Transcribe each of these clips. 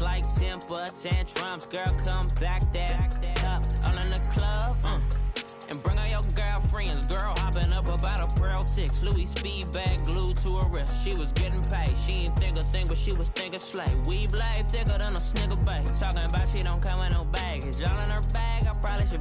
It's like temper tantrums, girl, come back that up. All in the club, and bring all your girlfriends. Girl hopping up about a Pearl 6 Louis speed bag glued to her wrist. She was getting paid, she ain't think a thing, but she was thinking slay. We blade thicker than a snigger bag. Talking about she don't come with no baggage. Y'all in her bag, I probably should.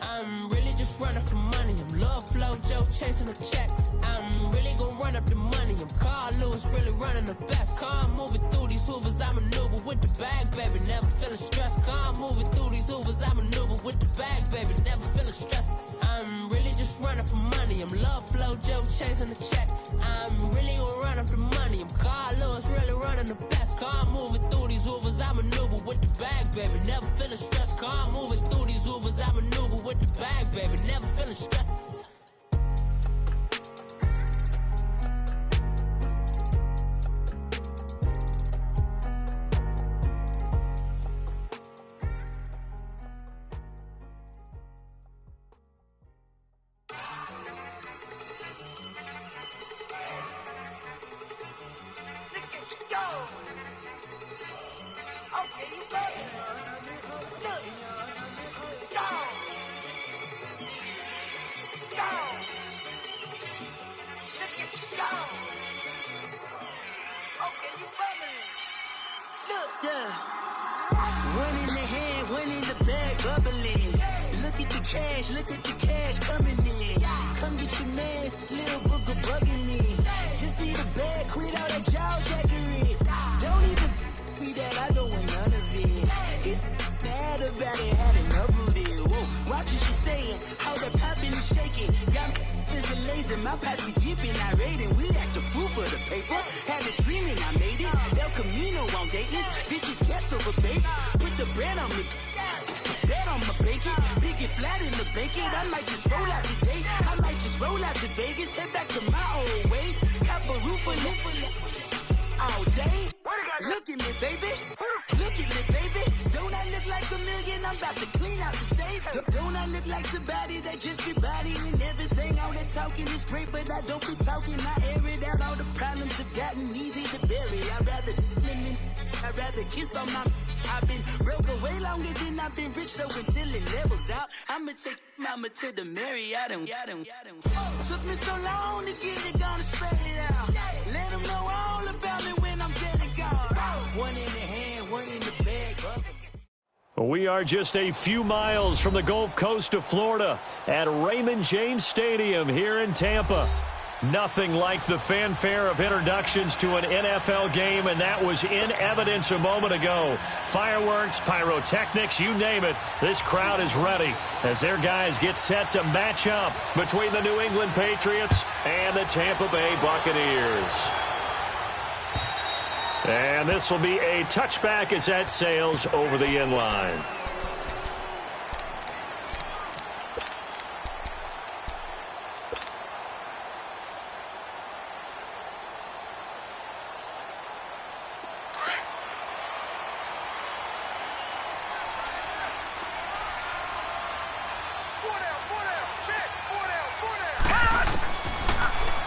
I'm really just running for money. I'm love flow, Joe chasing a check. I'm really gonna run up the money. I'm Carl Lewis, really running the best. Car moving through these hoovers, I maneuver with the bag, baby. Never feeling stressed. Car moving through these hoovers, I maneuver with the bag, baby. Never feeling stressed. I'm really just running for money. I'm love flow, Joe chasing the check. I'm really gonna run up the money. I'm Carl Lewis, really running the best. Car moving through these hoovers, I maneuver with the bag, baby. Never feeling stressed. Car moving through these hoovers, I maneuver with the bag, baby. Never feeling stressed. Look at the cash coming in. Come get your man, Slim Booger bugging me. Just see the bag, quit all that jaw jackery. Don't even me that I don't want none of it. He's mad about it, had enough of it. Whoa, watch what you saying, how that poppin' and shaking. Got me is a lazy, my posse deep and I raiding. We act a fool for the paper. Had a dream and I made it. El Camino on Dayton's, bitches guess over bait. Put the brand on me. Bet on my bacon, big and flat in the bacon. I might just roll out today. I might just roll out to Vegas, head back to my old ways. Cop a roof all day. Look at me, baby. Look at me, baby. Don't I look like a million? I'm about to clean out the safe. Don't I look like somebody that just be bodying everything? All that talking is great, but I don't be talking. I air it out. All the problems have gotten easy to bury. I'd rather kiss on my. I've been broke way longer than I've been rich, so until it levels out, I'ma take mama to the Marriott and took me so long to get it, gonna spread it out. Let them know all about me when I'm dead and gone. One in the hand, one in the bag. We are just a few miles from the Gulf Coast of Florida at Raymond James Stadium here in Tampa. Nothing like the fanfare of introductions to an NFL game, and that was in evidence a moment ago. Fireworks, pyrotechnics, you name it. This crowd is ready as their guys get set to match up between the New England Patriots and the Tampa Bay Buccaneers. And this will be a touchback as that sails over the end line.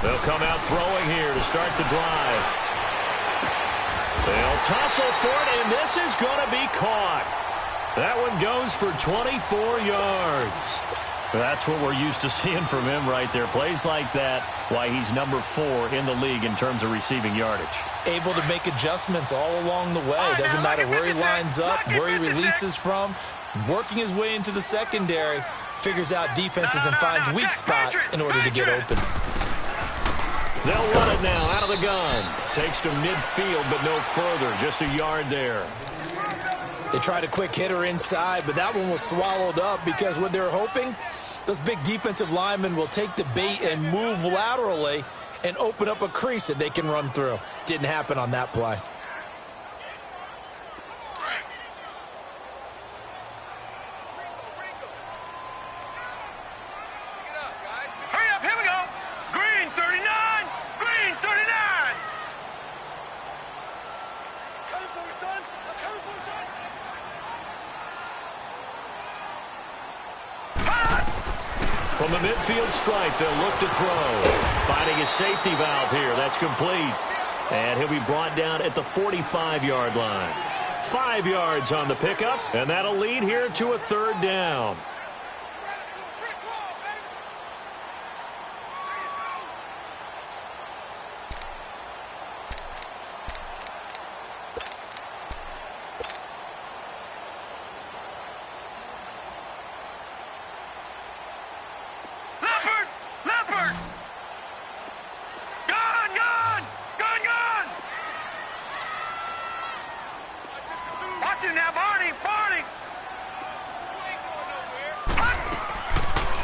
They'll come out throwing here to start the drive. They'll tussle for it, and this is going to be caught. That one goes for 24 yards. That's what we're used to seeing from him right there. Plays like that, why he's number 4 in the league in terms of receiving yardage. Able to make adjustments all along the way. Doesn't matter where he lines up, where he releases from. Working his way into the secondary, figures out defenses and finds weak spots in order to get open. They'll run it now out of the gun. Takes to midfield, but no further. Just a yard there. They tried a quick hitter inside, but that one was swallowed up because what they're hoping, those big defensive linemen will take the bait and move laterally and open up a crease that they can run through. Didn't happen on that play. From the midfield stripe, they'll look to throw. Finding a safety valve here. That's complete. And he'll be brought down at the 45-yard line. 5 yards on the pickup, and that'll lead here to a third down.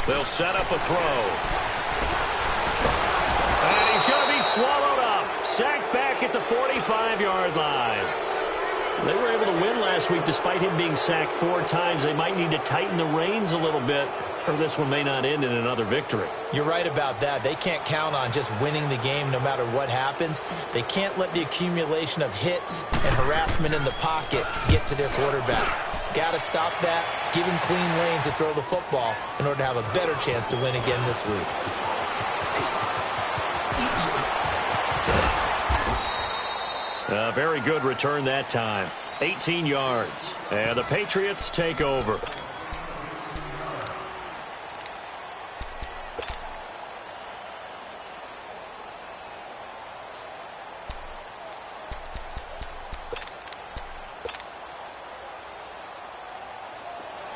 They'll set up a throw. And he's going to be swallowed up. Sacked back at the 45-yard line. They were able to win last week despite him being sacked 4 times. They might need to tighten the reins a little bit, or this one may not end in another victory. You're right about that. They can't count on just winning the game no matter what happens. They can't let the accumulation of hits and harassment in the pocket get to their quarterback. Got to stop that, give him clean lanes to throw the football in order to have a better chance to win again this week. A very good return that time. 18 yards. And the Patriots take over.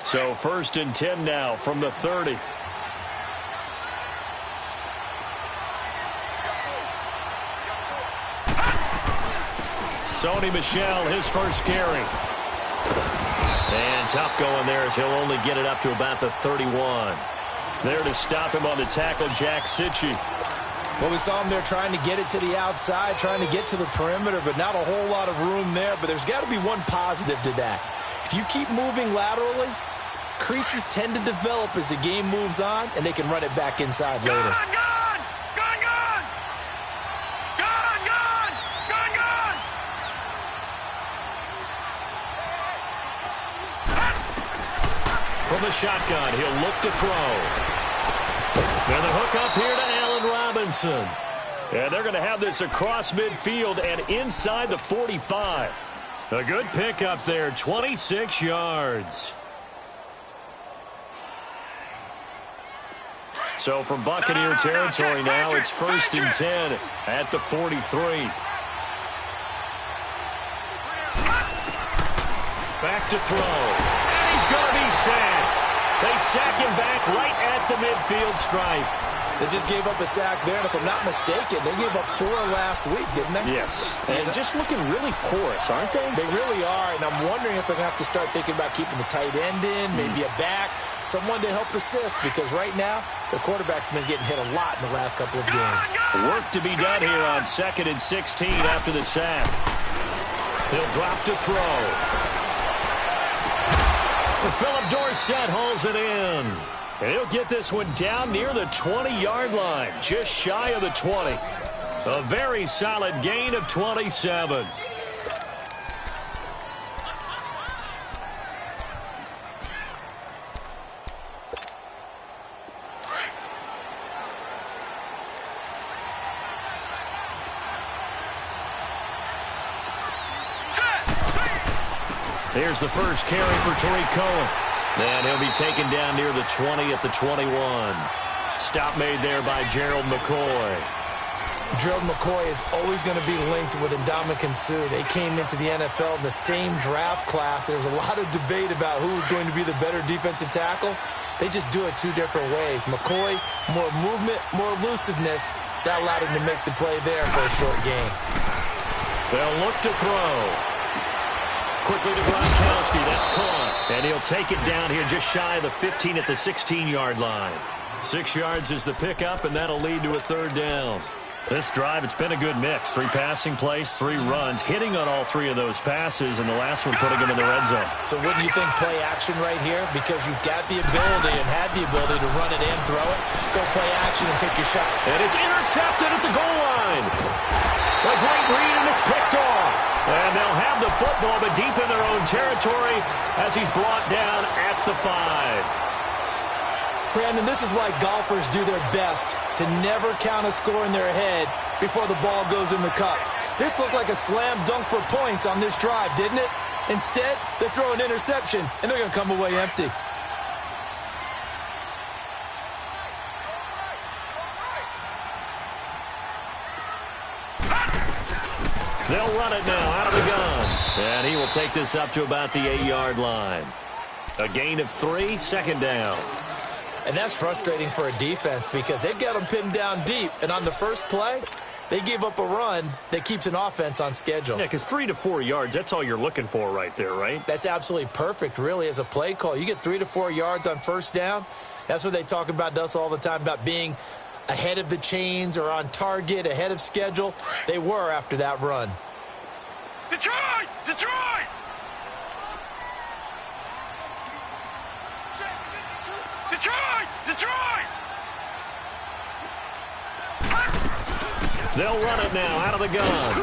So 1st and 10 now from the 30. Sony Michel, his first carry. And tough going there as he'll only get it up to about the 31. There to stop him on the tackle, Jack Sitchie. Well, we saw him there trying to get it to the outside, trying to get to the perimeter, but not a whole lot of room there. But there's got to be one positive to that. If you keep moving laterally, creases tend to develop as the game moves on, and they can run it back inside later. Gone! From the shotgun, he'll look to throw. And the hook up here to Allen Robinson. And they're going to have this across midfield and inside the 45. A good pickup there, 26 yards. So from Buccaneer territory now, it's 1st and 10 at the 43. Back to throw. And he's going to be sacked. They sack him back right at the midfield stripe. They just gave up a sack there, and if I'm not mistaken, they gave up 4 last week, didn't they? Yes. And just looking really porous, aren't they? They really are, and I'm wondering if they're going to have to start thinking about keeping the tight end in, maybe a back, someone to help assist, because right now, the quarterback's been getting hit a lot in the last couple of games. Work to be done here on 2nd and 16 after the sack. He'll drop to throw. Philip Dorsett hauls it in. And he'll get this one down near the 20-yard line, just shy of the 20. A very solid gain of 27. Here's the first carry for Tariq Cohen. And he'll be taken down near the 20 at the 21. Stop made there by Gerald McCoy. Gerald McCoy is always going to be linked with Ndamukong Suh. They came into the NFL in the same draft class. There was a lot of debate about who was going to be the better defensive tackle. They just do it 2 different ways. McCoy, more movement, more elusiveness. That allowed him to make the play there for a short gain. They'll look to throw. Quickly to Gronkowski. That's caught. And he'll take it down here just shy of the 15 at the 16-yard line. 6 yards is the pickup, and that'll lead to a third down. This drive, it's been a good mix. 3 passing plays, 3 runs, hitting on all 3 of those passes, and the last one putting him in the red zone. So wouldn't you think play action right here? Because you've got the ability and had the ability to run it and throw it. Go play action and take your shot. And it's intercepted at the goal line. A great read, and it's picked off. And they'll have the football, but deep in their own territory as he's brought down at the 5. Brandon, this is why golfers do their best to never count a score in their head before the ball goes in the cup. This looked like a slam dunk for points on this drive, didn't it? Instead, they throw an interception, and they're going to come away empty. They'll run it now out of the gun. And he will take this up to about the 8-yard line. A gain of 3, second down. And that's frustrating for a defense because they've got them pinned down deep. And on the first play, they gave up a run that keeps an offense on schedule. Yeah, because 3 to 4 yards, that's all you're looking for right there, right? That's absolutely perfect, really, as a play call. You get 3 to 4 yards on first down. That's what they talk about us all the time, about being ahead of the chains or on target, ahead of schedule. They were after that run. Detroit! Detroit! Detroit! Detroit! They'll run it now out of the gun.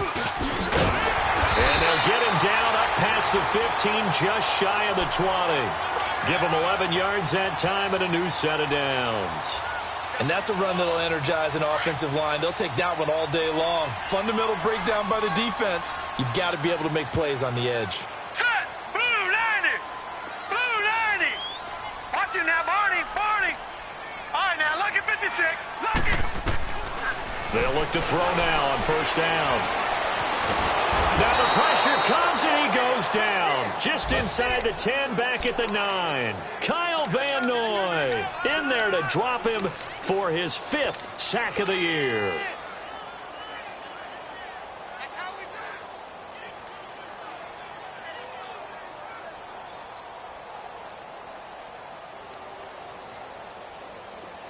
And they'll get him down up past the 15, just shy of the 20. Give him 11 yards that time and a new set of downs. And that's a run that'll energize an offensive line. They'll take that one all day long. Fundamental breakdown by the defense. You've got to be able to make plays on the edge. Set! Blue 90! Blue 90! Watch it now, Barney! Barney! All right, now, lucky 56. Lucky! They'll look to throw now on first down. Now the pressure comes and he goes down. Just inside the 10, back at the 9. Kyle Van Noy in there to drop him for his 5th sack of the year.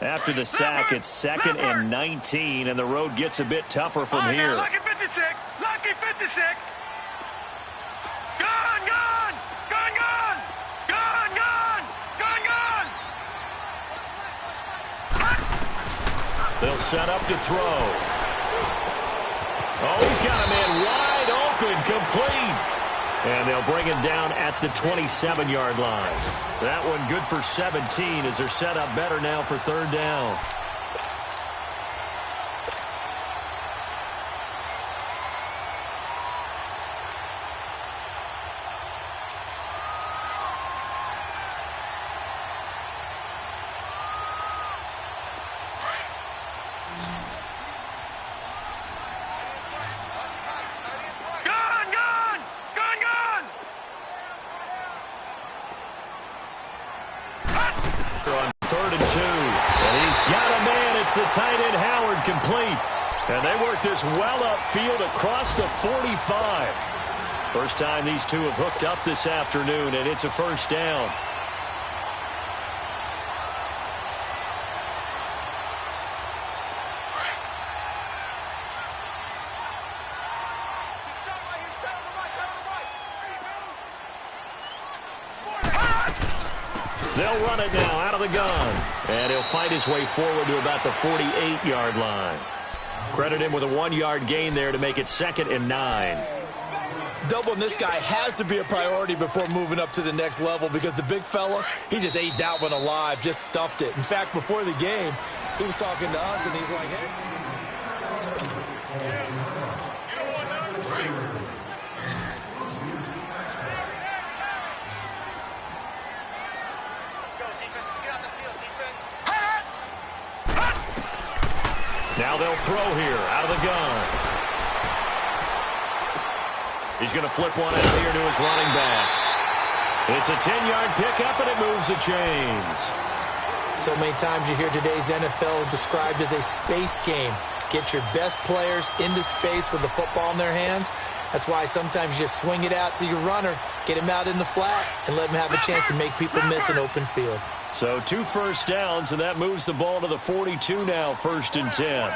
After the sack, it's 2nd and 19, and the road gets a bit tougher from here. Now, lucky 56. Lucky 56. Gun, gun! Gun, gun! Gun, gun! Gun, gun! They'll set up to throw. Oh, he's got a man wide open, complete. And they'll bring him down at the 27-yard line. That one good for 17 as they're set up better now for third down. The tight end Howard complete. And they work this well upfield across the 45. First time these two have hooked up this afternoon, and it's a first down. They'll run it now out of the gun. And he'll fight his way forward to about the 48-yard line. Credit him with a 1-yard gain there to make it 2nd and 9. Doubling this guy has to be a priority before moving up to the next level because the big fella, he just ate that one alive, just stuffed it. In fact, before the game, he was talking to us, and he's like, hey. Now they'll throw here out of the gun. He's going to flip one out here to his running back. It's a 10-yard pickup, and it moves the chains. So many times you hear today's NFL described as a space game. Get your best players into space with the football in their hands. That's why sometimes you just swing it out to your runner, get him out in the flat, and let him have a chance to make people miss an open field. So 2 first downs, and that moves the ball to the 42 now, 1st and 10.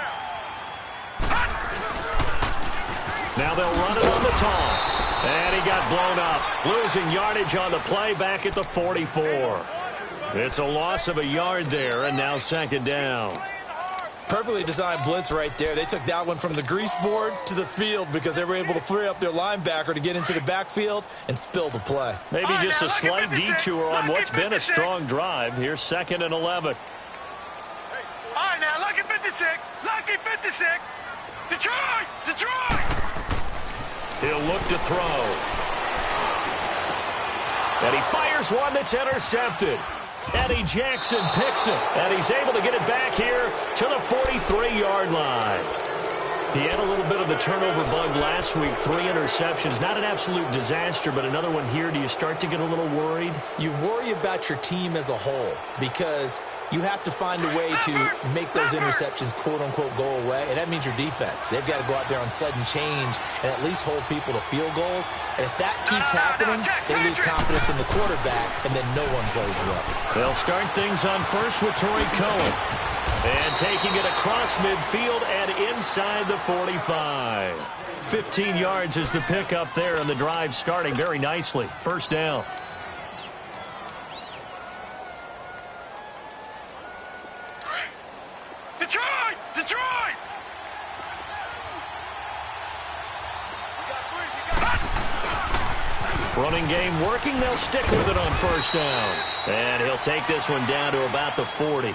Now they'll run it on the toss. And he got blown up. Losing yardage on the play back at the 44. It's a loss of a yard there, and now 2nd down. Perfectly designed blitz right there. They took that one from the grease board to the field because they were able to free up their linebacker to get into the backfield and spill the play. Maybe just a slight detour on what's been a strong drive. Here's 2nd and 11. All right, now, lucky 56. Lucky 56. Detroit! Detroit! He'll look to throw. And he fires one that's intercepted. Eddie Jackson picks it, and he's able to get it back here to the 43-yard line. He had a little bit of the turnover bug last week, 3 interceptions. Not an absolute disaster, but another one here. Do you start to get a little worried? You worry about your team as a whole because you have to find a way to make those interceptions, quote-unquote, go away, and that means your defense. They've got to go out there on sudden change and at least hold people to field goals. And if that keeps happening, they lose confidence in the quarterback, and then no one plays well. They'll start things on first with Torrey Cohen. And taking it across midfield and inside the 45. 15 yards is the pickup there, and the drive starting very nicely. First down. Detroit! Detroit! Running game working. They'll stick with it on first down. And he'll take this one down to about the 40.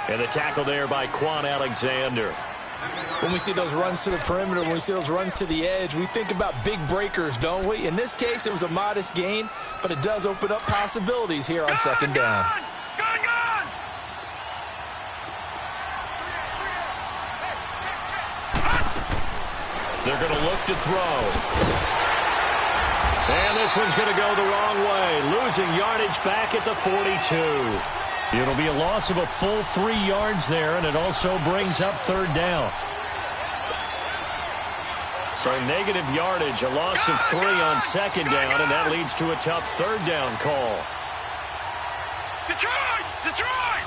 And the tackle there by Quan Alexander. When we see those runs to the perimeter, when we see those runs to the edge, we think about big breakers, don't we? In this case, it was a modest gain, but it does open up possibilities here on second down. Gun! They're going to look to throw. And this one's going to go the wrong way. Losing yardage back at the 42. It'll be a loss of a full 3 yards there, and it also brings up third down. So negative yardage, a loss of 3 on second down, and that leads to a tough third down call. Detroit! Detroit!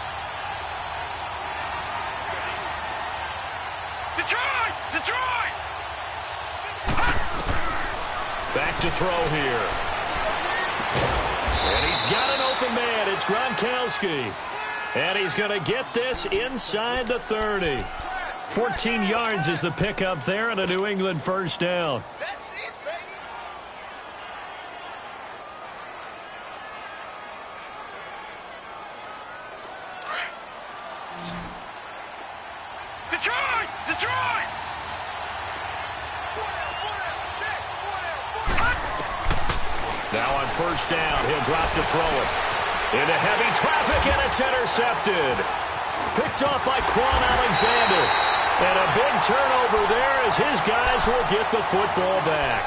Detroit! Detroit! Back to throw here. And he's got an open man. It's Gronkowski. And he's going to get this inside the 30. 14 yards is the pickup there, and a New England first down. That's it, baby! Detroit! Detroit! Now on first down, he'll drop to throw it. Into heavy traffic, and it's intercepted. Picked off by Quan Alexander. And a big turnover there as his guys will get the football back.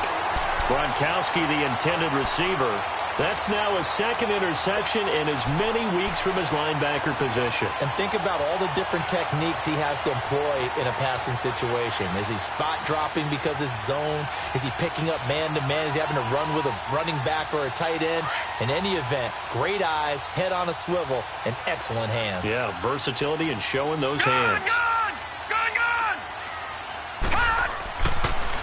Gronkowski, the intended receiver. That's now his second interception in as many weeks from his linebacker position. And think about all the different techniques he has to employ in a passing situation. Is he spot dropping because it's zone? Is he picking up man-to-man? Is he having to run with a running back or a tight end? In any event, great eyes, head on a swivel, and excellent hands. Yeah, versatility and showing those hands. Gun!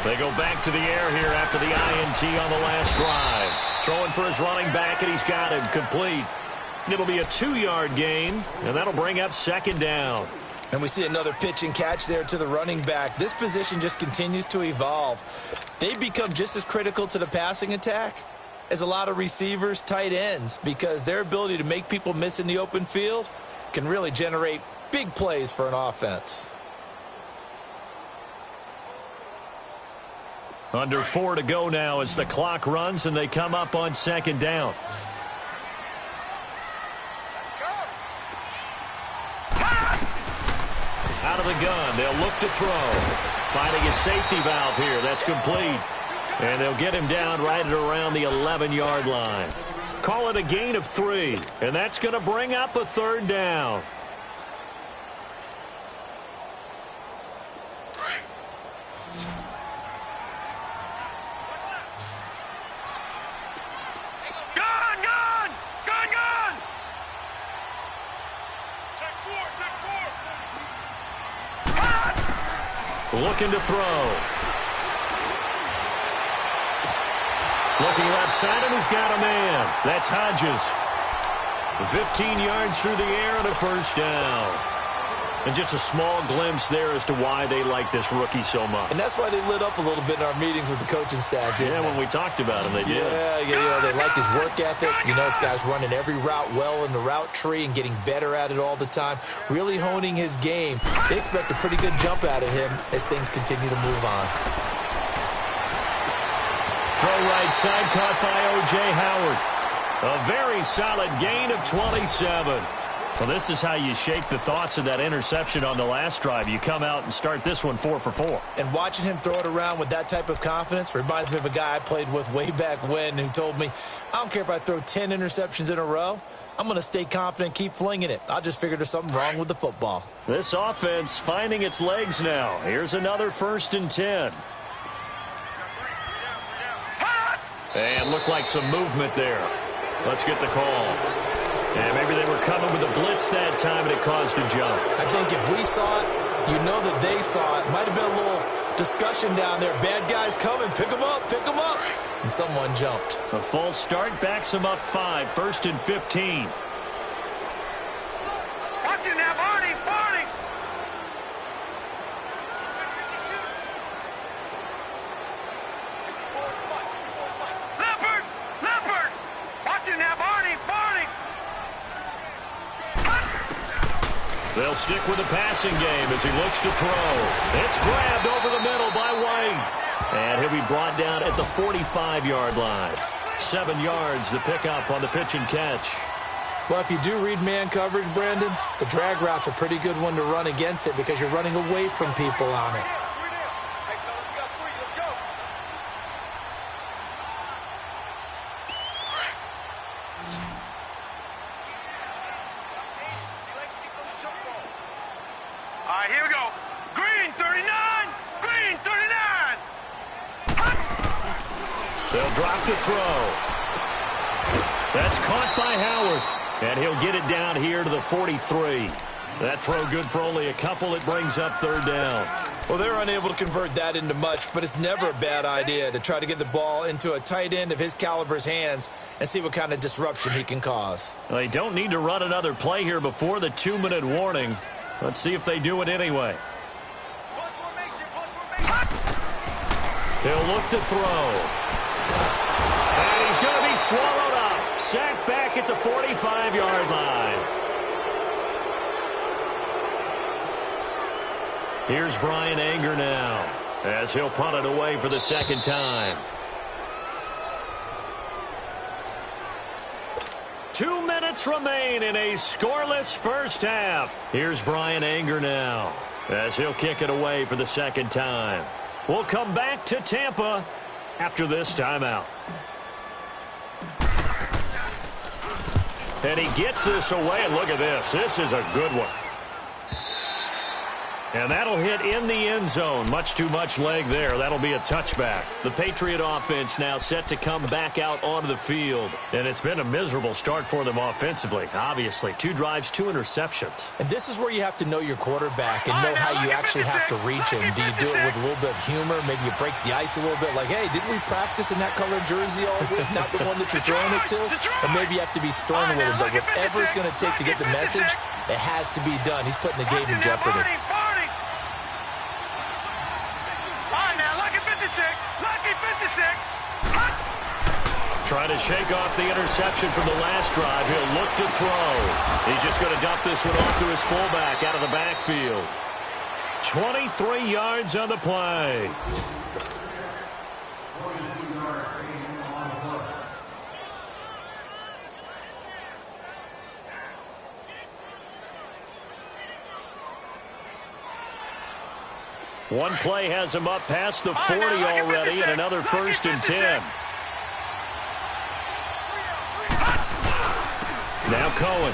They go back to the air here after the INT on the last drive. Throwing for his running back, and he's got him complete. It'll be a 2-yard gain, and that'll bring up second down. And we see another pitch and catch there to the running back. This position just continues to evolve. They become just as critical to the passing attack as a lot of receivers, tight ends, because their ability to make people miss in the open field can really generate big plays for an offense. Under 4 to go now as the clock runs, and they come up on second down. Out of the gun, they'll look to throw. Finding a safety valve here. That's complete. And they'll get him down right at around the 11-yard line. Call it a gain of 3, and that's going to bring up a third down. Looking to throw. Looking left side, and he's got a man. That's Hodges. 15 yards through the air and a first down. And just a small glimpse there as to why they like this rookie so much. And that's why they lit up a little bit in our meetings with the coaching staff, didn't they? When we talked about him, they did. Yeah, they like his work ethic. You know, this guy's running every route well in the route tree and getting better at it all the time, really honing his game. They expect a pretty good jump out of him as things continue to move on. Throw right side, caught by O.J. Howard. A very solid gain of 27. Well, this is how you shake the thoughts of that interception on the last drive. You come out and start this one 4 for 4. And watching him throw it around with that type of confidence reminds me of a guy I played with way back when who told me, I don't care if I throw 10 interceptions in a row. I'm going to stay confident, keep flinging it. I just figured there's something wrong with the football. This offense finding its legs now. Here's another 1st and 10. And looked like some movement there. Let's get the call. And maybe they were coming with a blitz that time, and it caused a jump. I think if we saw it, you know that they saw it. Might have been a little discussion down there. Bad guys coming. Pick them up. Pick them up. And someone jumped. A false start backs them up 5. 1st and 15. Watch it now, Barney. Barney. Leopard. Leopard. Watch it now, Barney. Barney. They'll stick with the passing game as he looks to throw. It's grabbed over the middle by White. And he'll be brought down at the 45-yard line. 7 yards the pickup on the pitch and catch. Well, if you do read man coverage, Brandon, the drag route's a pretty good one to run against it because you're running away from people on it. All right, here we go. Green 39. Green 39. They'll drop the throw. That's caught by Howard. And he'll get it down here to the 43. That throw good for only a couple. It brings up 3rd down. Well, they're unable to convert that into much, but it's never a bad idea to try to get the ball into a tight end of his caliber's hands and see what kind of disruption he can cause. They don't need to run another play here before the 2-minute warning. Let's see if they do it anyway. He'll look to throw. And he's going to be swallowed up. Sacked back at the 45-yard line. Here's Brian Anger now as he'll punt it away for the 2nd time. 2 minutes remain in a scoreless first half. Here's Brian Anger now as he'll kick it away for the 2nd time. We'll come back to Tampa after this timeout. And he gets this away, and look at this. This is a good one. And that'll hit in the end zone. Much too much leg there. That'll be a touchback. The Patriot offense now set to come back out onto the field. And it's been a miserable start for them offensively. Obviously, 2 drives, 2 interceptions. And this is where you have to know your quarterback and know how you actually have to reach him. Do you do it with a little bit of humor? Maybe you break the ice a little bit like, hey, didn't we practice in that colored jersey all week? Not the one that you're throwing it to? Or maybe you have to be stern with him. But whatever it's going to take to get the message, it has to be done. He's putting the game in jeopardy. Lucky 56. Trying to shake off the interception from the last drive. He'll look to throw. He's just going to dump this one off to his fullback out of the backfield. 23 yards on the play. One play has him up past the 40 already, and another 1st and 10. Now Cohen.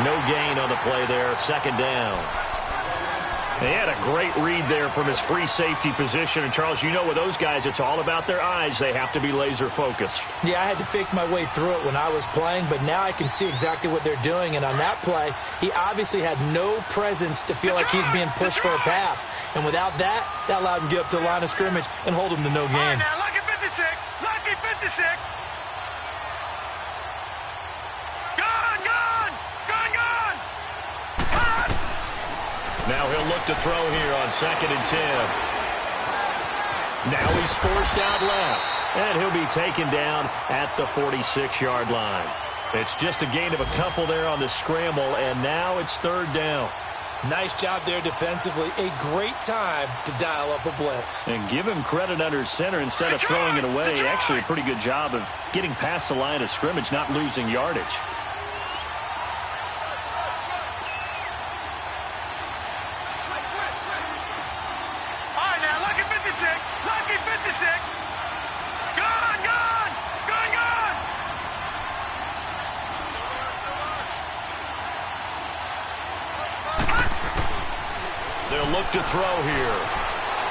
No gain on the play there. 2nd down. He had a great read there from his free safety position. And, Charles, you know with those guys, it's all about their eyes. They have to be laser-focused. Yeah, I had to fake my way through it when I was playing, but now I can see exactly what they're doing. And on that play, he obviously had no presence to feel like he's being pushed for a pass. And without that, that allowed him to get up to the line of scrimmage and hold him to no gain. Now, lucky 56. Lucky 56. Now he'll look to throw here on 2nd and 10. Now he's forced out left. And he'll be taken down at the 46-yard line. It's just a gain of a couple there on the scramble, and now it's 3rd down. Nice job there defensively. A great time to dial up a blitz. And give him credit under center instead of throwing it away. Actually, a pretty good job of getting past the line of scrimmage, not losing yardage. All right, now, lucky 56. Lucky 56. Gone, gone. Gone, gone. They'll look to throw here.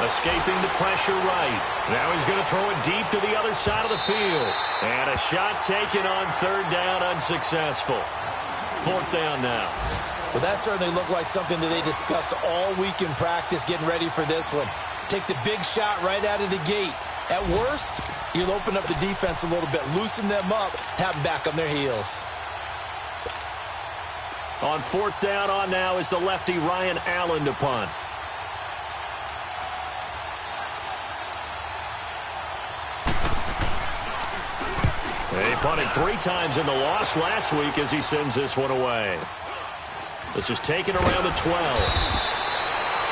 Escaping the pressure right. Now he's going to throw it deep to the other side of the field. And a shot taken on third down, unsuccessful. Fourth down now. Well, that certainly looked like something that they discussed all week in practice, getting ready for this one. Take the big shot right out of the gate. At worst, you'll open up the defense a little bit, loosen them up, have them back on their heels. On fourth down on now is the lefty Ryan Allen to punt. He punted 3 times in the loss last week as he sends this one away. This is taken around the 12.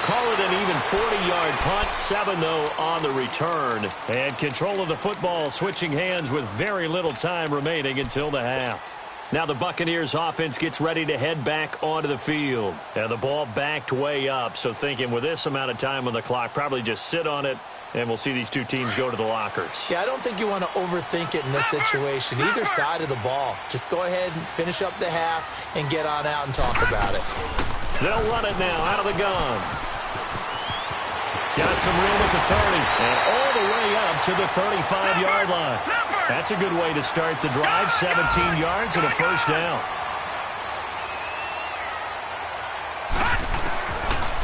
Call it an even 40-yard punt. 7, though, on the return. And control of the football switching hands with very little time remaining until the half. Now the Buccaneers offense gets ready to head back onto the field. And the ball backed way up, so thinking with this amount of time on the clock, probably just sit on it, and we'll see these two teams go to the lockers. Yeah, I don't think you want to overthink it in this situation. Either side of the ball. Just go ahead and finish up the half and get on out and talk about it. They'll run it now out of the gun. Got some room at the 30 and all the way up to the 35-yard line. That's a good way to start the drive. 17 yards and a first down.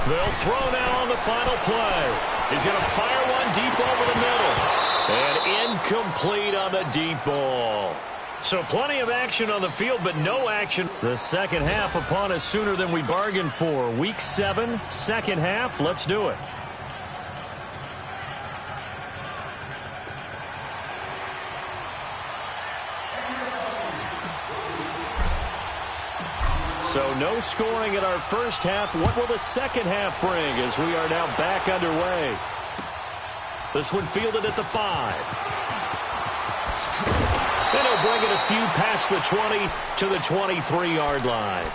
They'll throw now on the final play. He's going to fire one deep over the middle. And incomplete on the deep ball. So plenty of action on the field, but no action. The second half upon us sooner than we bargained for. Week 7, second half. Let's do it. So no scoring in our first half. What will the second half bring as we are now back underway? This one fielded at the 5. And he'll bring it a few past the 20 to the 23-yard line.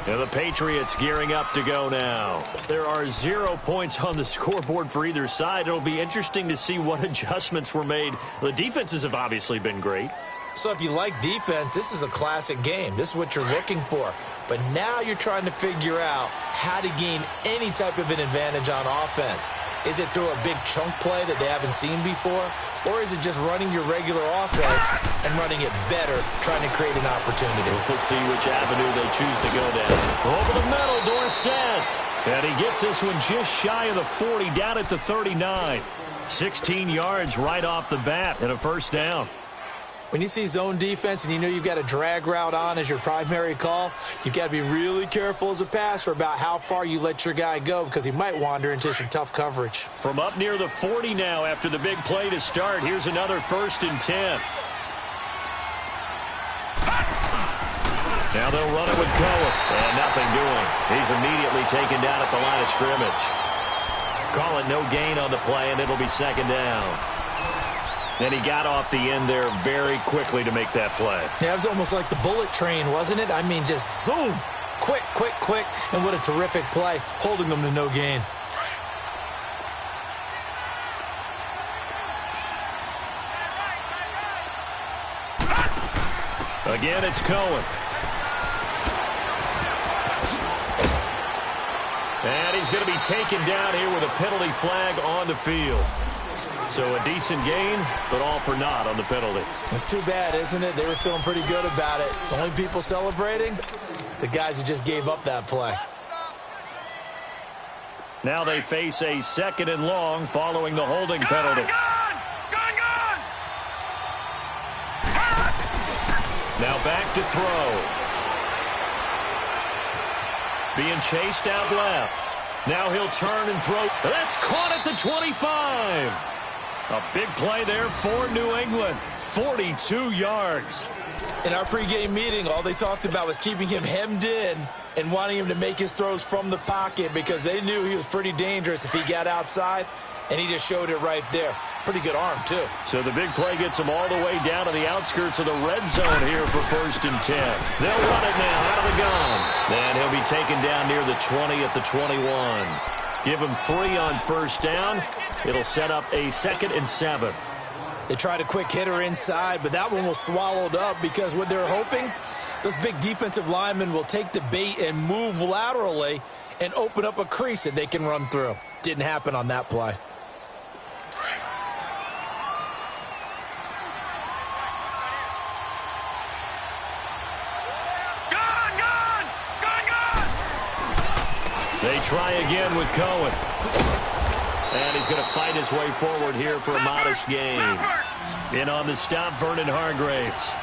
And the Patriots gearing up to go now. There are 0 points on the scoreboard for either side. It'll be interesting to see what adjustments were made. The defenses have obviously been great. So if you like defense, this is a classic game. This is what you're looking for. But now you're trying to figure out how to gain any type of an advantage on offense. Is it through a big chunk play that they haven't seen before? Or is it just running your regular offense and running it better, trying to create an opportunity? We'll see which avenue they choose to go down. Over the middle, Dorsett. And he gets this one just shy of the 40, down at the 39. 16 yards right off the bat and a first down. When you see zone defense and you know you've got a drag route on as your primary call, you've got to be really careful as a passer about how far you let your guy go because he might wander into some tough coverage. From up near the 40 now after the big play to start, here's another 1st and 10. Now they'll run it with Cohen. And nothing doing. He's immediately taken down at the line of scrimmage. Call it no gain on the play, and it'll be second down. And he got off the end there very quickly to make that play. Yeah, it was almost like the bullet train, wasn't it? I mean, just zoom. Quick, quick, quick. And what a terrific play, holding them to no gain. Again, it's Cohen. And he's going to be taken down here with a penalty flag on the field. So a decent gain, but all for naught on the penalty. It's too bad, isn't it? They were feeling pretty good about it. The only people celebrating, the guys who just gave up that play. Now they face a 2nd and long following the holding penalty. Now back to throw. Being chased out left. Now he'll turn and throw. That's caught at the 25. A big play there for New England. 42 yards. In our pregame meeting, all they talked about was keeping him hemmed in and wanting him to make his throws from the pocket because they knew he was pretty dangerous if he got outside, and he just showed it right there. Pretty good arm, too. So the big play gets him all the way down to the outskirts of the red zone here for 1st and 10. They'll run it now out of the gun. And he'll be taken down near the 20 at the 21. Give him 3 on 1st down. It'll set up a 2nd and 7. They tried a quick hitter inside, but that one was swallowed up because what they're hoping, those big defensive linemen will take the bait and move laterally and open up a crease that they can run through. Didn't happen on that play. They try again with Cohen. And he's going to fight his way forward here for a modest gain. In on the stop, Vernon Hargraves.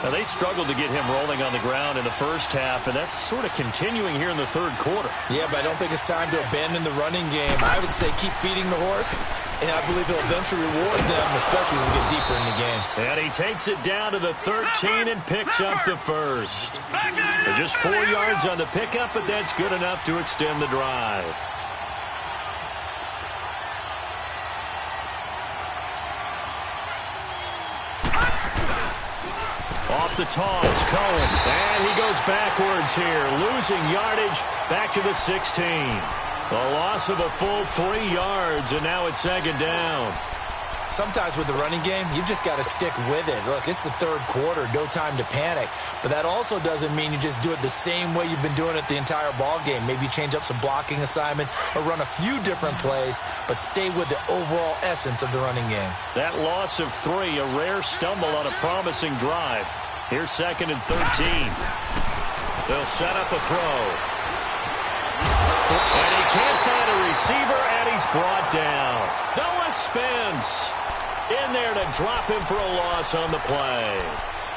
Now, they struggled to get him rolling on the ground in the first half, and that's sort of continuing here in the 3rd quarter. Yeah, but I don't think it's time to abandon the running game. I would say keep feeding the horse, and I believe he'll eventually reward them, especially as we get deeper in the game. And he takes it down to the 13 and picks up the 1st. Just 4 yards on the pickup, but that's good enough to extend the drive. Off the toss, Cohen. And he goes backwards here, losing yardage back to the 16. A loss of a full 3 yards, and now it's 2nd down. Sometimes with the running game, you've just got to stick with it. Look, it's the 3rd quarter, no time to panic. But that also doesn't mean you just do it the same way you've been doing it the entire ball game. Maybe change up some blocking assignments or run a few different plays, but stay with the overall essence of the running game. That loss of 3, a rare stumble on a promising drive. Here's 2nd and 13. They'll set up a throw. And he can't find a receiver, and he's brought down. Noah Spence in there to drop him for a loss on the play.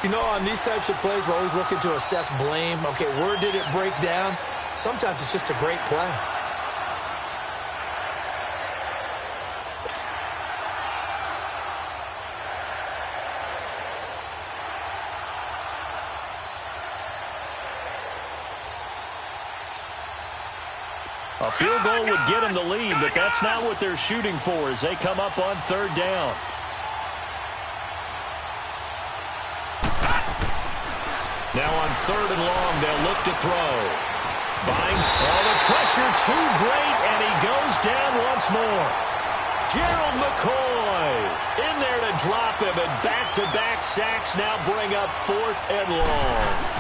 You know, on these types of plays, we're always looking to assess blame. Okay, where did it break down? Sometimes it's just a great play. A field goal would get them the lead, but that's not what they're shooting for as they come up on 3rd down. Now on 3rd and long, they'll look to throw. Vine, all the pressure too great, and he goes down once more. Gerald McCoy in there to drop him, and back-to-back sacks now bring up 4th and long.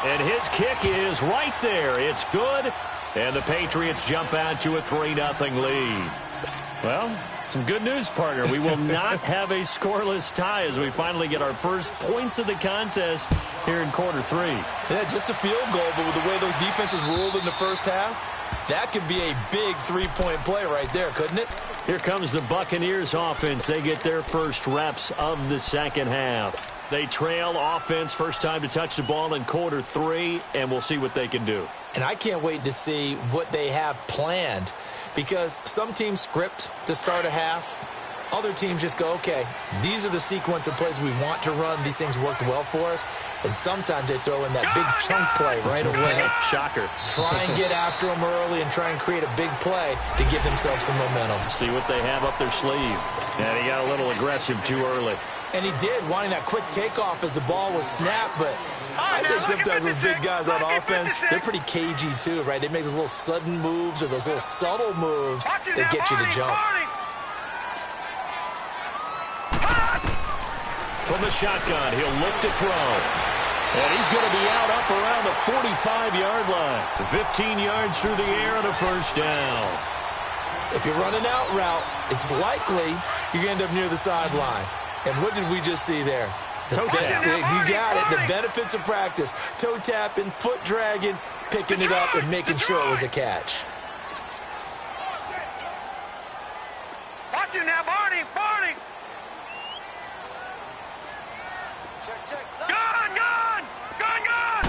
And his kick is right there. It's good. And the Patriots jump out to a 3-0 lead. Well, some good news, partner. We will not have a scoreless tie as we finally get our first points of the contest here in quarter 3. Yeah, just a field goal, but with the way those defenses ruled in the first half, that could be a big 3-point play right there, couldn't it? Here comes the Buccaneers offense. They get their first reps of the 2nd half. They trail offense, first time to touch the ball in quarter 3, and we'll see what they can do. And I can't wait to see what they have planned, because some teams script to start a half. Other teams just go, okay, these are the sequence of plays we want to run. These things worked well for us. And sometimes they throw in that big chunk play right away. Shocker. Try and get after them early and try and create a big play to give themselves some momentum. See what they have up their sleeve. And he got a little aggressive too early. And he did, wanting that quick takeoff as the ball was snapped, but I think sometimes those big guys on offense, they're pretty cagey too, right? They make those little sudden moves or those little subtle moves that get you to jump. From the shotgun, he'll look to throw. And he's going to be out up around the 45-yard line. 15 yards through the air and a first down. If you're running out route, it's likely you're going to end up near the sideline. And what did we just see there? Toe tap. You got it. The benefits of practice. Toe tapping, foot dragging, picking it up, and making sure it was a catch. Watch him now, Barney. Barney. Gun, gun. Gun, gun.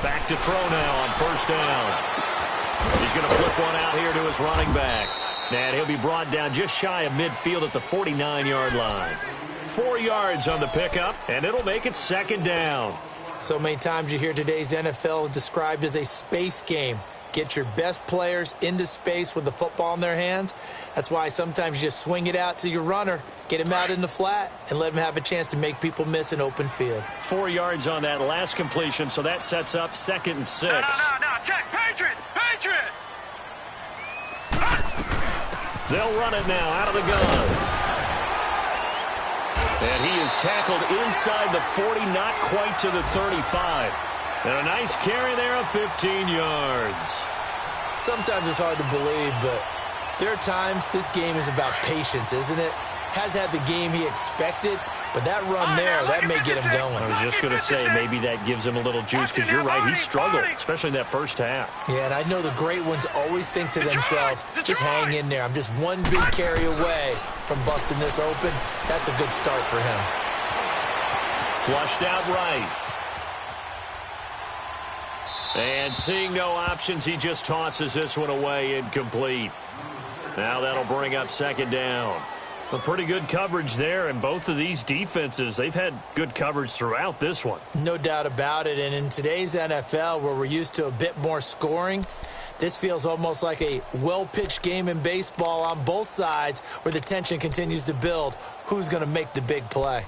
Back to throw now on first down. He's going to flip one out here to his running back. And he'll be brought down just shy of midfield at the 49-yard line. 4 yards on the pickup, and it'll make it second down. So many times you hear today's NFL described as a space game. Get your best players into space with the football in their hands. That's why sometimes you just swing it out to your runner, get him out in the flat, and let him have a chance to make people miss an open field. 4 yards on that last completion, so that sets up 2nd and 6. No, check, Patriot! They'll run it now out of the gun. And he is tackled inside the 40, not quite to the 35. And a nice carry there of 15 yards. Sometimes it's hard to believe, but there are times this game is about patience, isn't it? Has had the game he expected, but that run there, that may get him going. I was just going to say, maybe that gives him a little juice, because you're right, he struggled, especially in that first half. Yeah, and I know the great ones always think to themselves, just hang in there. I'm just one big carry away from busting this open. That's a good start for him. Flushed out right. And seeing no options, he just tosses this one away incomplete. Now that'll bring up 2nd down. A pretty good coverage there, and both of these defenses, they've had good coverage throughout this one. No doubt about it, and in today's NFL, where we're used to a bit more scoring, this feels almost like a well-pitched game in baseball on both sides, where the tension continues to build. Who's going to make the big play?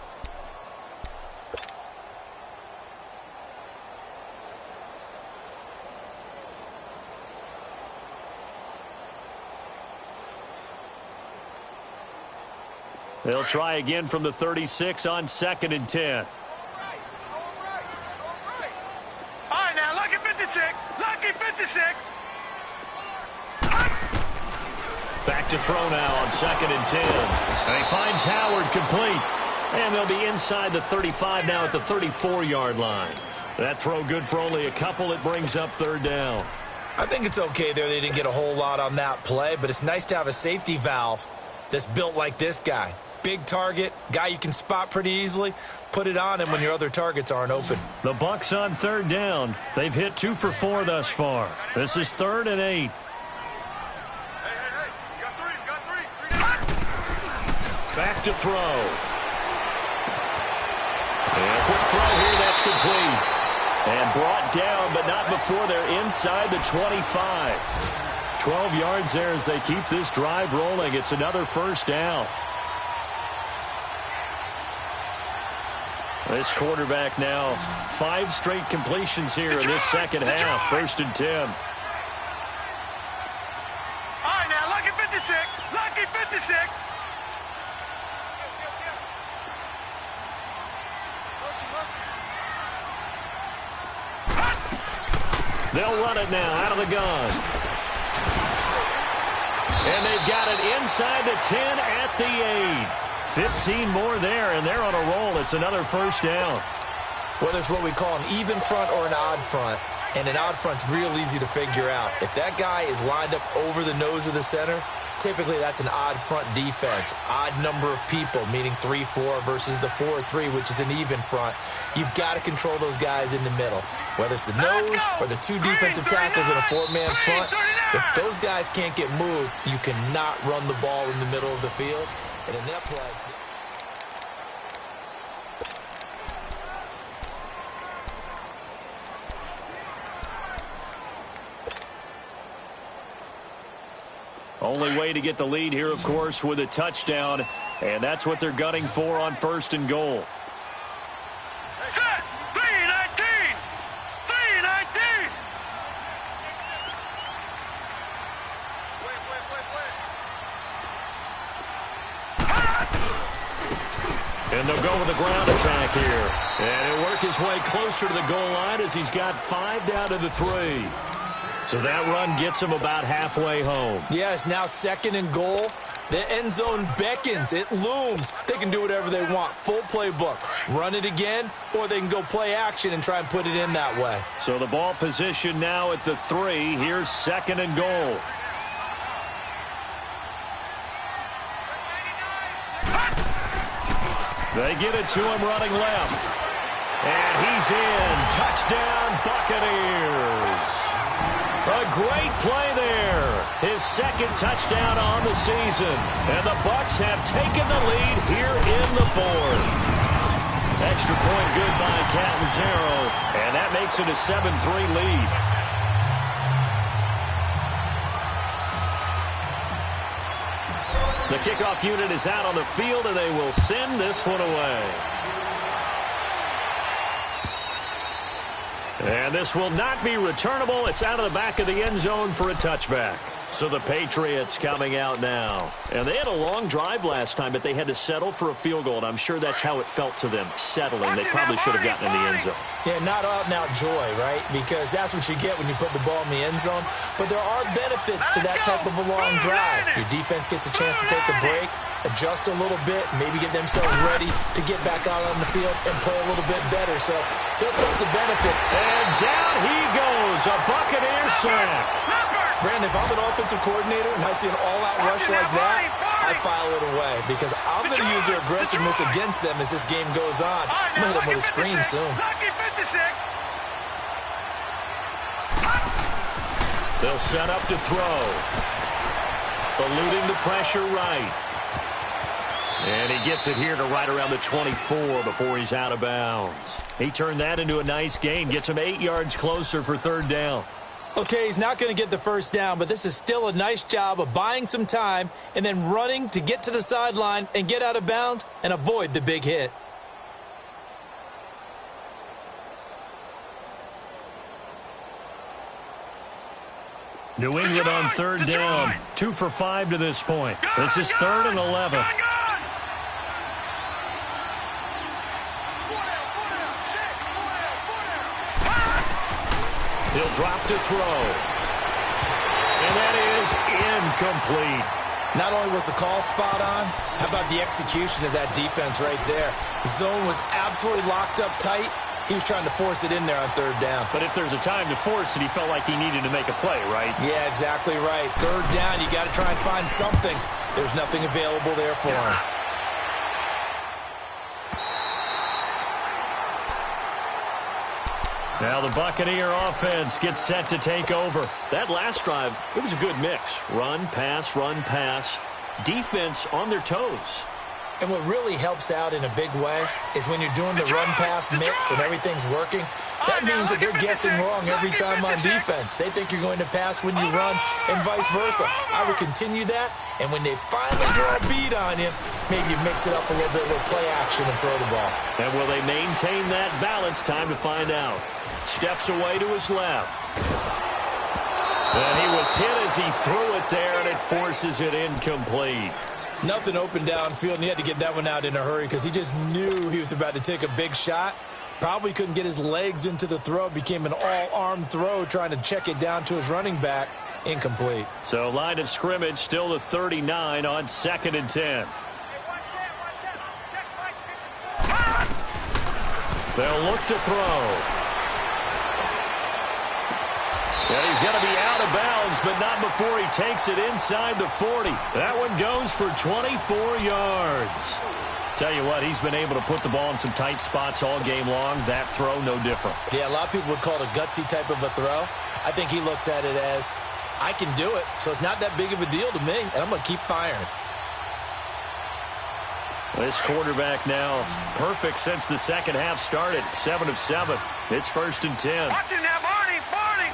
They'll try again from the 36 on 2nd and 10. All right, now, lucky 56. Lucky 56. Back to throw now on 2nd and 10. And he finds Howard complete. And they'll be inside the 35 now at the 34-yard line. That throw good for only a couple. It brings up 3rd down. I think it's okay there. They didn't get a whole lot on that play, but it's nice to have a safety valve that's built like this guy. Big target, guy you can spot pretty easily. Put it on him when your other targets aren't open. The Bucs on 3rd down. They've hit 2 for 4 thus far. This is 3rd and 8. Hey, you got three. Back to throw. And a quick throw here, that's complete. And brought down, but not before they're inside the 25. 12 yards there as they keep this drive rolling. It's another 1st down. This quarterback now, 5 straight completions here in this second half. 1st and 10. All right, now, lucky 56. Lucky 56. They'll run it now out of the gun. And they've got it inside the 10 at the 8. 15 more there, and they're on a roll. It's another 1st down. Whether it's what we call an even front or an odd front, and an odd front's real easy to figure out. If that guy is lined up over the nose of the center, typically that's an odd front defense. Odd number of people, meaning 3-4 versus the 4-3, which is an even front. You've got to control those guys in the middle. Whether it's the nose or the 2 defensive tackles in a 4-man front, if those guys can't get moved, you cannot run the ball in the middle of the field. And in that play, only way to get the lead here, of course, with a touchdown. And that's what they're gunning for on 1st and goal. Set. 3-19. 3-19. And they'll go with the ground attack here. And he'll work his way closer to the goal line as he's got 5 down to the 3. So that run gets him about halfway home. yeah, it's now 2nd and goal. The end zone beckons. It looms. They can do whatever they want. Full playbook. Run it again, or they can go play action and try and put it in that way. So the ball position now at the 3. Here's 2nd and goal. They get it to him running left. And he's in. Touchdown, Buccaneers. A great play there. His second touchdown on the season. And the Bucs have taken the lead here in the fourth. Extra point good by Catanzaro. And that makes it a 7-3 lead. The kickoff unit is out on the field, and they will send this one away. And this will not be returnable. It's out of the back of the end zone for a touchback. So the Patriots coming out now. And they had a long drive last time, but they had to settle for a field goal, and I'm sure that's how it felt to them, settling. They probably should have gotten in the end zone. Yeah, not out-and-out joy, right? Because that's what you get when you put the ball in the end zone. But there are benefits to that type of a long drive. Your defense gets a chance to take a break, adjust a little bit, maybe get themselves ready to get back out on the field and play a little bit better. So they'll take the benefit. And down he goes, a Buccaneer sack. Brandon, if I'm an offensive coordinator and I see an all-out rush like that, I file it away because I'm going to use their aggressiveness against them as this game goes on. I'm going to hit them with a screen soon. They'll set up to throw. Eluding the pressure right. And he gets it here to right around the 24 before he's out of bounds. He turned that into a nice gain, gets him 8 yards closer for third down. Okay, he's not going to get the first down, but this is still a nice job of buying some time and then running to get to the sideline and get out of bounds and avoid the big hit. New England on third down. 2 for 5 to this point. This is 3rd and 11. He'll drop to throw. And that is incomplete. Not only was the call spot on, how about the execution of that defense right there? The zone was absolutely locked up tight. He was trying to force it in there on third down. But if there's a time to force it, he felt like he needed to make a play, right? Yeah, exactly right. Third down, you got to try and find something. There's nothing available there for him. Now the Buccaneer offense gets set to take over. That last drive, it was a good mix. Run, pass, run, pass. Defense on their toes. And what really helps out in a big way is when you're doing the run-pass mix and everything's working, that means that they're guessing wrong every time on defense. They think you're going to pass when you run and vice versa. I would continue that, and when they finally draw a beat on you, maybe you mix it up a little bit, a little play action and throw the ball. And will they maintain that balance? Time to find out. Steps away to his left. And he was hit as he threw it there, and it forces it incomplete. Nothing open downfield, and he had to get that one out in a hurry because he just knew he was about to take a big shot. Probably couldn't get his legs into the throw. Became an all-arm throw trying to check it down to his running back. Incomplete. So line of scrimmage still the 39 on 2nd and 10. They'll look to throw. And he's going to be out of bounds, but not before he takes it inside the 40. That one goes for 24 yards. Tell you what, he's been able to put the ball in some tight spots all game long. That throw, no different. Yeah, a lot of people would call it a gutsy type of a throw. I think he looks at it as, I can do it, so it's not that big of a deal to me, and I'm going to keep firing. This quarterback now perfect since the second half started. 7 of 7. It's 1st and 10. Watching that, Barney, Barney.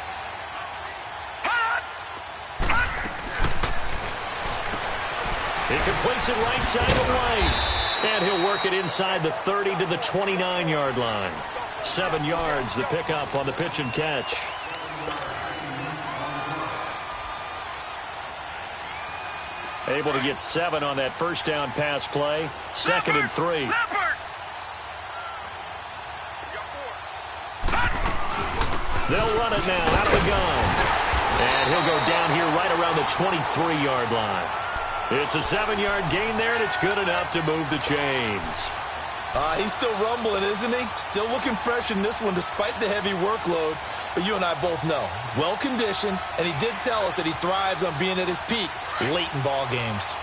He completes it right side of right. And he'll work it inside the 30 to the 29-yard line. 7 yards, the pickup on the pitch and catch. Able to get 7 on that first down pass play. 2nd and 3. They'll run it now out of the gun. And he'll go down here right around the 23-yard line. It's a 7-yard gain there, and it's good enough to move the chains. He's still rumbling, isn't he? Still looking fresh in this one despite the heavy workload. But you and I both know, well-conditioned, and he did tell us that he thrives on being at his peak late in ball games.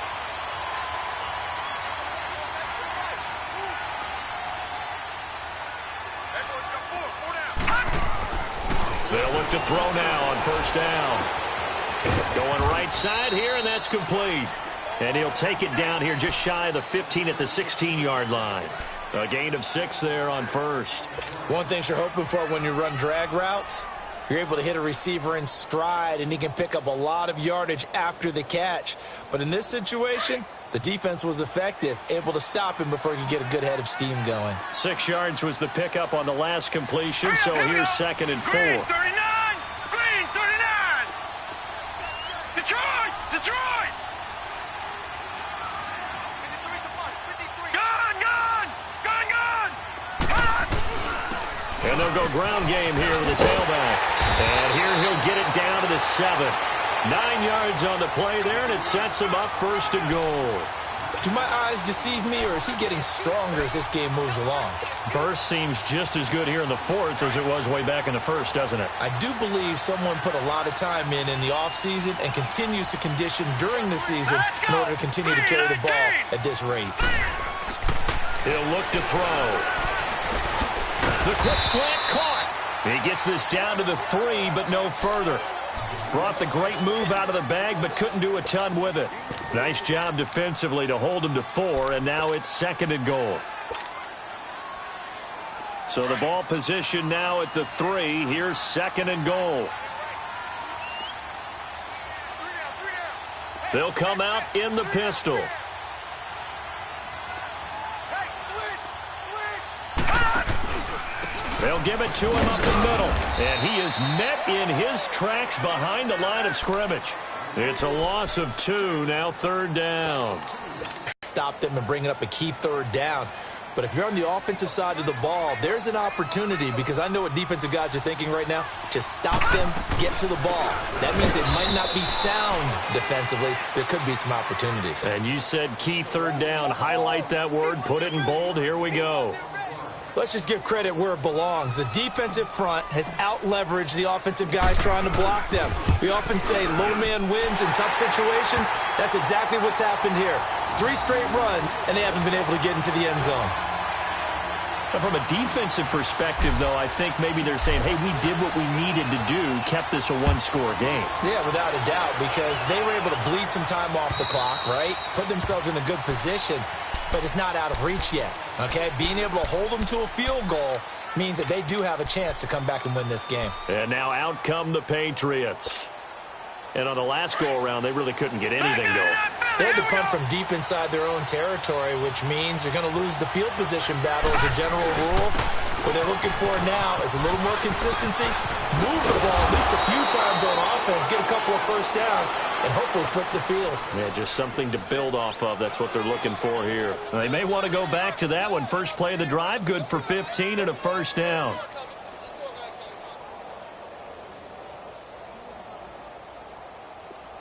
They'll look to throw now on first down. Going right side here, and that's complete. And he'll take it down here just shy of the 15 at the 16-yard line. A gain of 6 there on first. One thing you're hoping for when you run drag routes, you're able to hit a receiver in stride, and he can pick up a lot of yardage after the catch. But in this situation, the defense was effective, able to stop him before he could get a good head of steam going. 6 yards was the pickup on the last completion, so here's 2nd and 4. Green 39! Green 39! Detroit! Detroit! Gun! Gun! Gun! Gun! Gun! And they'll go ground game here with the tailback. And here he'll get it down to the 7. 9 yards on the play there, and it sets him up 1st and goal. Do my eyes deceive me, or is he getting stronger as this game moves along? Burst seems just as good here in the 4th as it was way back in the 1st, doesn't it? I do believe someone put a lot of time in the offseason and continues to condition during the season in order to continue to carry the ball at this rate. He'll look to throw. The quick slant caught. He gets this down to the 3, but no further. Brought the great move out of the bag, but couldn't do a ton with it. Nice job defensively to hold him to 4, and now it's 2nd and goal. So the ball position now at the 3. Here's 2nd and goal. They'll come out in the pistol. They'll give it to him up the middle. And he is met in his tracks behind the line of scrimmage. It's a loss of 2, now 3rd down. Stop them and bring it up a key 3rd down. But if you're on the offensive side of the ball, there's an opportunity, because I know what defensive guys are thinking right now. Just stop them, get to the ball. That means they might not be sound defensively. There could be some opportunities. And you said key 3rd down. Highlight that word, put it in bold. Here we go. Let's just give credit where it belongs. The defensive front has out-leveraged the offensive guys trying to block them. We often say low man wins in tough situations. That's exactly what's happened here. 3 straight runs, and they haven't been able to get into the end zone. From a defensive perspective, though, I think maybe they're saying, hey, we did what we needed to do, kept this a 1-score game. Yeah, without a doubt, because they were able to bleed some time off the clock, right? Put themselves in a good position, but it's not out of reach yet, okay? Being able to hold them to a field goal means that they do have a chance to come back and win this game. And now out come the Patriots. And on the last go-around, they really couldn't get anything going. They had to punt from deep inside their own territory, which means you're going to lose the field position battle as a general rule. What they're looking for now is a little more consistency, move the ball at least a few times on offense, get a couple of first downs, and hopefully flip the field. Yeah, just something to build off of. That's what they're looking for here. They may want to go back to that one. First play of the drive, good for 15 and a first down.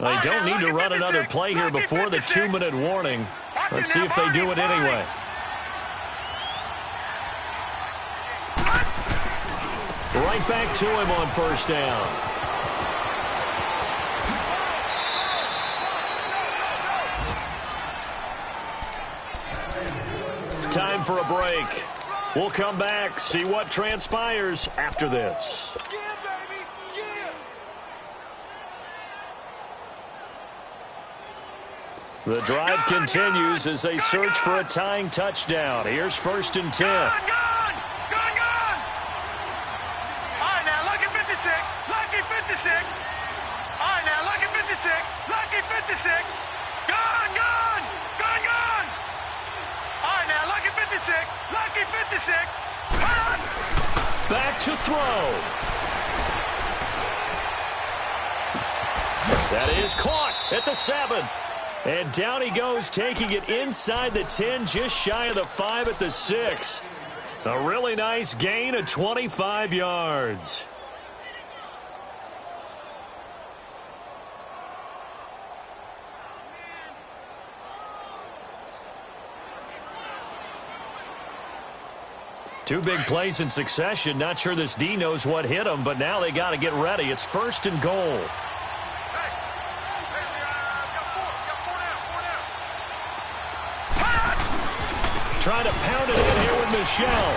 They don't need to run another play here before the 2-minute warning. Let's see if they do it anyway. Right back to him on first down. Time for a break. We'll come back, see what transpires after this. The drive continues as they search for a tying touchdown. Here's 1st and 10. Gun! All right, now, lucky 56. Lucky 56. All right, now, lucky 56. Lucky 56. Gun! All right, now, lucky 56. Lucky 56. Gun! Back to throw. That is caught at the 7. And down he goes, taking it inside the 10, just shy of the 5 at the 6. A really nice gain of 25 yards. Two big plays in succession. Not sure this D knows what hit him, but now they got to get ready. It's 1st and goal. Trying to pound it in here with Michelle.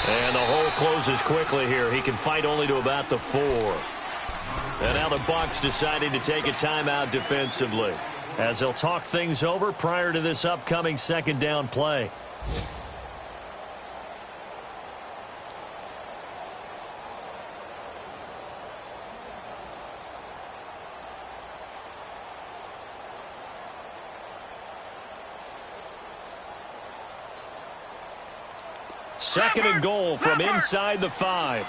And the hole closes quickly here. He can fight only to about the 4. And now the Bucs deciding to take a timeout defensively, as they'll talk things over prior to this upcoming second down play. Second and goal from inside the 5.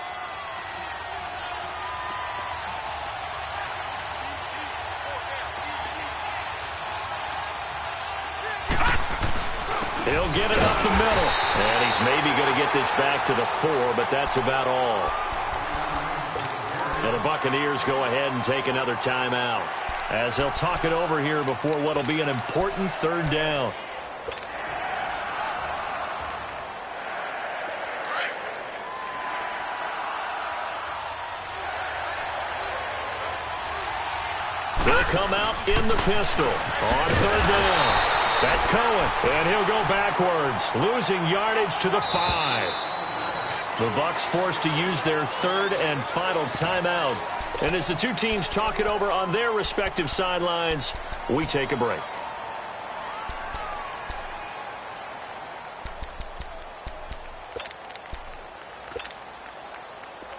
He'll get it up the middle. And he's maybe going to get this back to the 4, but that's about all. And the Buccaneers go ahead and take another timeout, as they'll talk it over here before what will be an important third down. They'll come out in the pistol on third down. That's Cohen, and he'll go backwards, losing yardage to the 5. The Bucs forced to use their third and final timeout. And as the two teams talk it over on their respective sidelines, we take a break.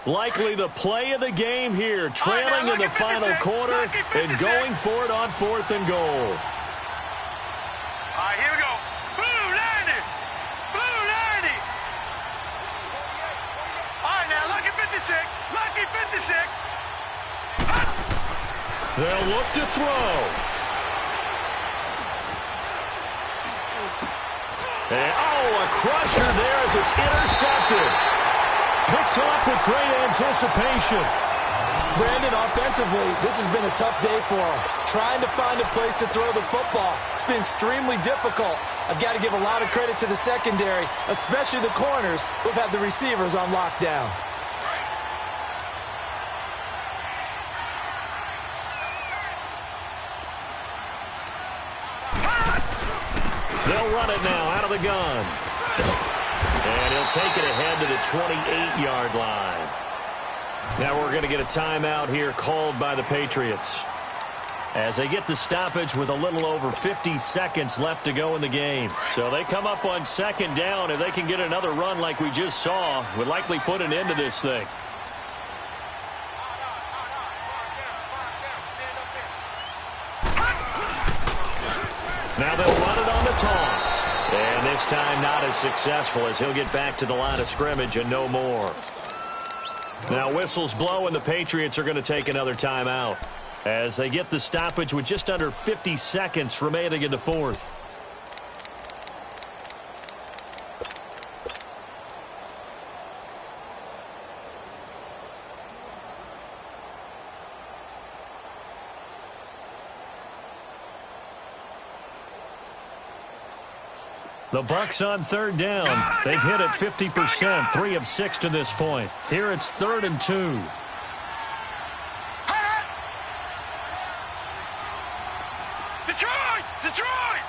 Likely the play of the game here, trailing in the final quarter and going for it on 4th and goal. All right, here we go. Blue 90. Blue 90. All right, now, lucky 56. Lucky 56. They'll look to throw. And, a crusher there as it's intercepted. Picked off with great anticipation. Brandon, offensively, this has been a tough day for him. Trying to find a place to throw the football. It's been extremely difficult. I've got to give a lot of credit to the secondary, especially the corners who've had the receivers on lockdown. They'll run it now out of the gun. And he'll take it ahead to the 28-yard line. Now we're going to get a timeout here called by the Patriots, as they get the stoppage with a little over 50 seconds left to go in the game. So they come up on second down. If they can get another run like we just saw, would likely put an end to this thing. Now they'll run it on the toss. And this time not as successful, as he'll get back to the line of scrimmage and no more. Now whistles blow, and the Patriots are going to take another timeout, as they get the stoppage with just under 50 seconds remaining in the 4th. The Bucs on third down. They've hit it 50%, 3 of 6 to this point. Here it's 3rd and 2. Detroit! Detroit!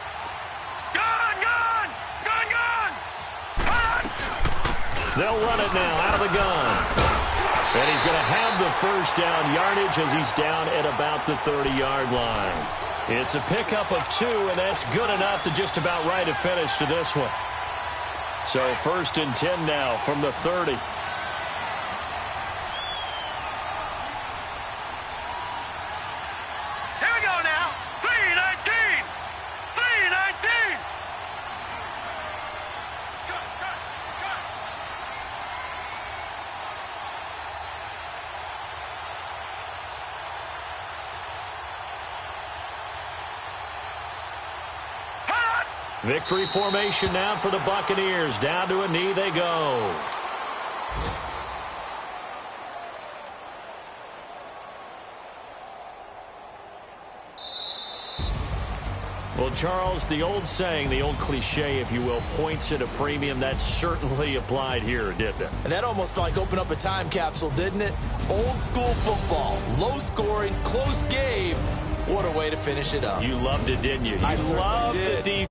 Gone! Gone! Gone! Gone! They'll run it now out of the gun. And he's going to have the first down yardage as he's down at about the 30-yard line. It's a pickup of 2, and that's good enough to just about write a finish to this one. So 1st and 10 now from the 30. Here we go now. 3-19. 3-19. Victory formation now for the Buccaneers. Down to a knee they go. Well, Charles, the old saying, the old cliche, if you will, points at a premium, that certainly applied here, didn't it? And that almost like opened up a time capsule, didn't it? Old school football, low scoring, close game. What a way to finish it up. You loved it, didn't you? I You certainly loved did. the